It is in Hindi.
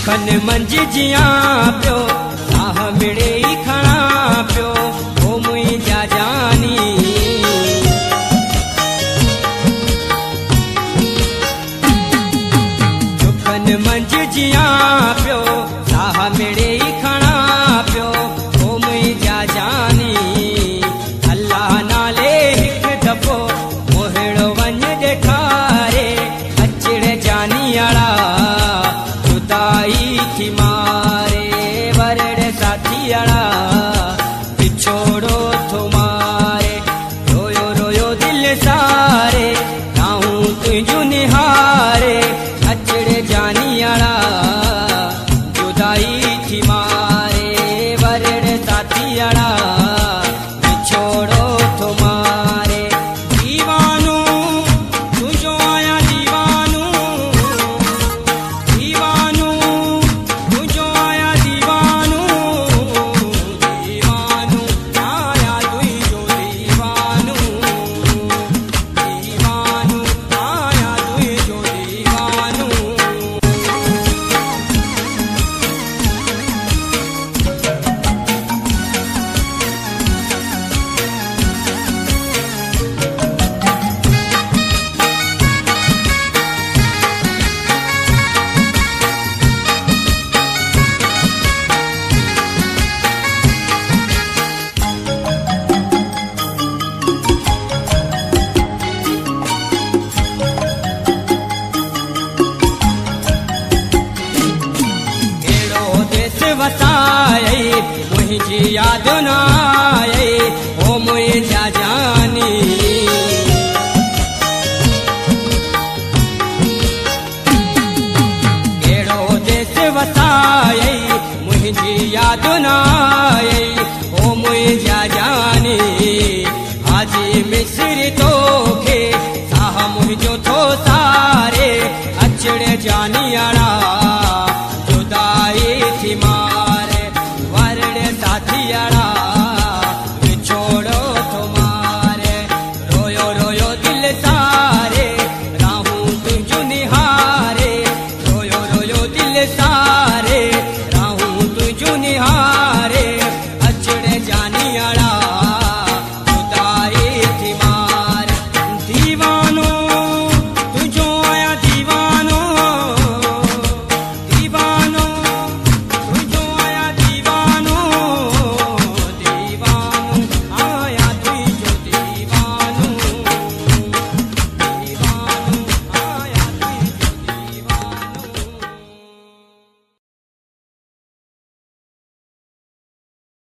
खन मंझ जिया पियो साह मिड़े ही खणा पियो ओ मुंहिंजा जानी खन मंझ जिया पियो साह मिड़े ही खणा पियो ओ मुंहिंजा जानी अल्लाह नाले हिकु दफ़ो मोहिड़ो वञ ॾेखारे अचड़ जानी आड़ा थी मारे वरड़ साथी अड़ा पिछोड़ो थो मारे रोयो रोयो दिल सारे गाऊं तुझो निहारे अचड़ जानी अड़ा जुदाई थी मारे वरड़ साथी अड़ा पिछोड़ो थो मारे दीवानो तुझो आया दीवानो दीवानो वसाए मुझी याद न आए ओ मुझा जानी केड़ो देश वसाए मुझी याद न आए ओ मुझा जानी हाजी मिस्र तो के साह मुझो थो सारे अचड़ जानी आड़ा